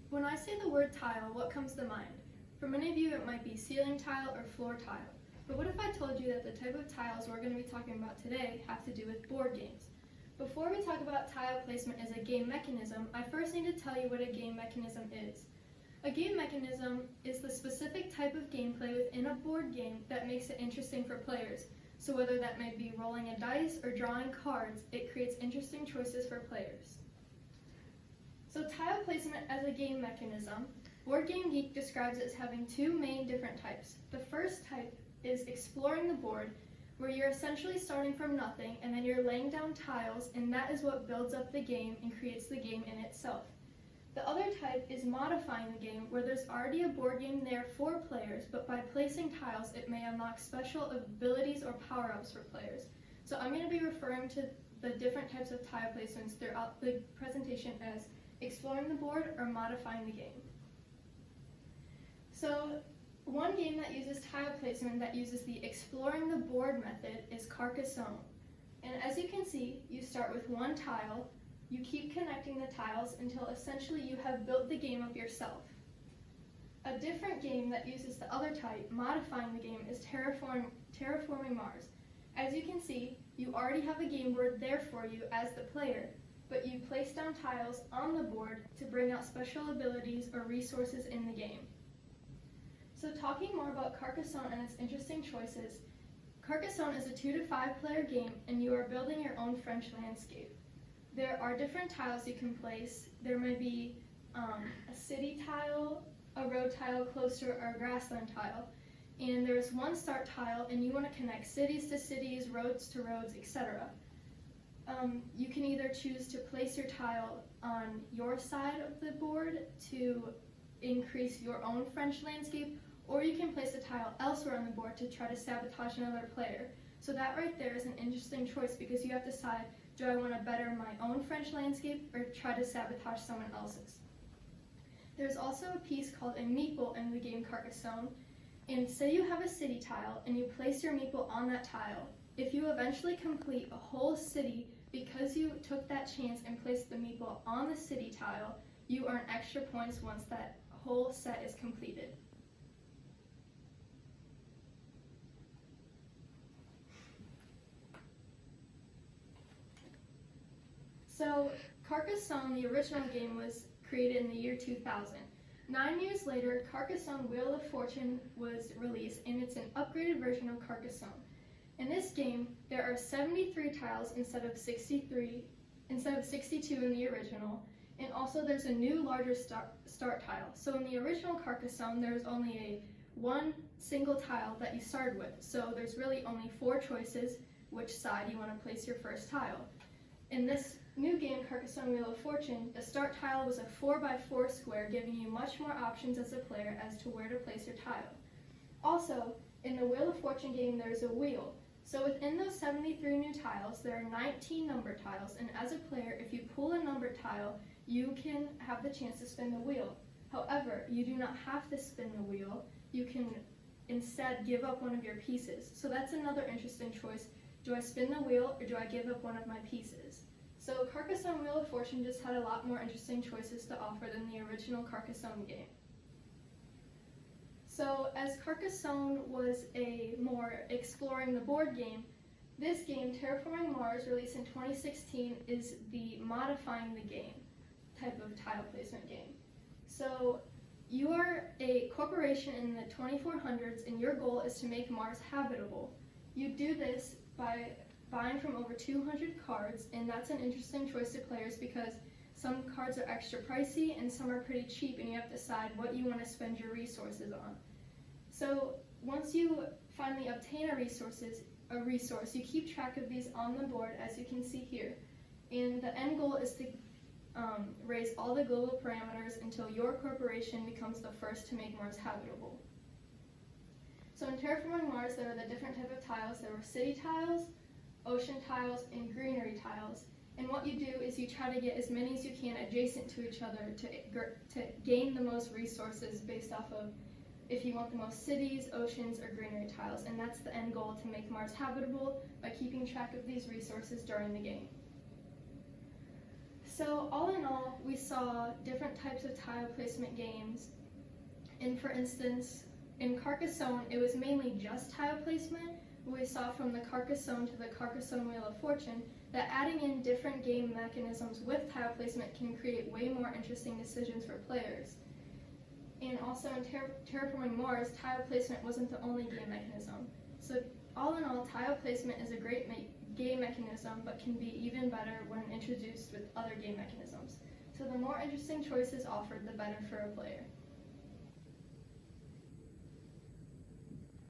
When I say the word tile, what comes to mind? For many of you, it might be ceiling tile or floor tile. But what if I told you that the type of tiles we're going to be talking about today have to do with board games? Before we talk about tile placement as a game mechanism, I first need to tell you what a game mechanism is. A game mechanism is the specific type of gameplay within a board game that makes it interesting for players. So whether that may be rolling a dice or drawing cards, it creates interesting choices for players. So tile placement as a game mechanism, Board Game Geek describes it as having two main different types. The first type is exploring the board, where you're essentially starting from nothing and then you're laying down tiles, and that is what builds up the game and creates the game in itself. The other type is modifying the game, where there's already a board game there for players, but by placing tiles it may unlock special abilities or power-ups for players. So I'm going to be referring to the different types of tile placements throughout the presentation as exploring the board or modifying the game. So one game that uses tile placement that uses the exploring the board method is Carcassonne. And as you can see, you start with one tile, you keep connecting the tiles until essentially you have built the game up yourself. A different game that uses the other type, modifying the game, is Terraforming Mars. As you can see, you already have a game board there for you as the player, but you place down tiles on the board to bring out special abilities or resources in the game. So talking more about Carcassonne and its interesting choices, Carcassonne is a 2 to 5 player game and you are building your own French landscape. There are different tiles you can place. There may be a city tile, a road tile, coaster, or a grassland tile. And there's one start tile and you want to connect cities to cities, roads to roads, etc. You can either choose to place your tile on your side of the board to increase your own French landscape, or you can place a tile elsewhere on the board to try to sabotage another player. So that right there is an interesting choice because you have to decide, do I want to better my own French landscape or try to sabotage someone else's? There's also a piece called a meeple in the game Carcassonne, and say you have a city tile and you place your meeple on that tile. If you eventually complete a whole city because you took that chance and placed the meeple on the city tile, you earn extra points once that whole set is completed. So Carcassonne, the original game, was created in the year 2000. 9 years later, Carcassonne Wheel of Fortune was released, and it's an upgraded version of Carcassonne. In this game, there are 73 tiles instead of 62 in the original, and also there's a new larger start tile. So in the original Carcassonne, there's only one single tile that you started with. So there's really only 4 choices which side you want to place your first tile. In this new game, Carcassonne Wheel of Fortune, the start tile was a 4x4 square, giving you much more options as a player as to where to place your tile. Also, in the Wheel of Fortune game, there's a wheel. So within those 73 new tiles, there are 19 number tiles, and as a player, if you pull a number tile, you can have the chance to spin the wheel. However, you do not have to spin the wheel. You can instead give up one of your pieces. So that's another interesting choice. Do I spin the wheel or do I give up one of my pieces? So Carcassonne Wheel of Fortune just had a lot more interesting choices to offer than the original Carcassonne game. So as Carcassonne was a more exploring the board game, this game, Terraforming Mars, released in 2016, is the modifying the game type of tile placement game. So you are a corporation in the 2400s and your goal is to make Mars habitable. You do this by buying from over 200 cards, and that's an interesting choice to players because some cards are extra pricey and some are pretty cheap, and you have to decide what you want to spend your resources on. So once you finally obtain a resource, you keep track of these on the board, as you can see here. And the end goal is to raise all the global parameters until your corporation becomes the first to make Mars habitable. So in Terraforming Mars, there were the different type of tiles. There were city tiles, ocean tiles, and greenery tiles. And what you do is you try to get as many as you can adjacent to each other to gain the most resources based off of if you want the most cities, oceans, or greenery tiles. And that's the end goal, to make Mars habitable by keeping track of these resources during the game. So all in all, we saw different types of tile placement games. And for instance, in Carcassonne, it was mainly just tile placement. We saw from the Carcassonne to the Carcassonne Wheel of Fortune that adding in different game mechanisms with tile placement can create way more interesting decisions for players. And also in Terraforming Mars, tile placement wasn't the only game mechanism. So all in all, tile placement is a great game mechanism, but can be even better when introduced with other game mechanisms. So the more interesting choices offered, the better for a player.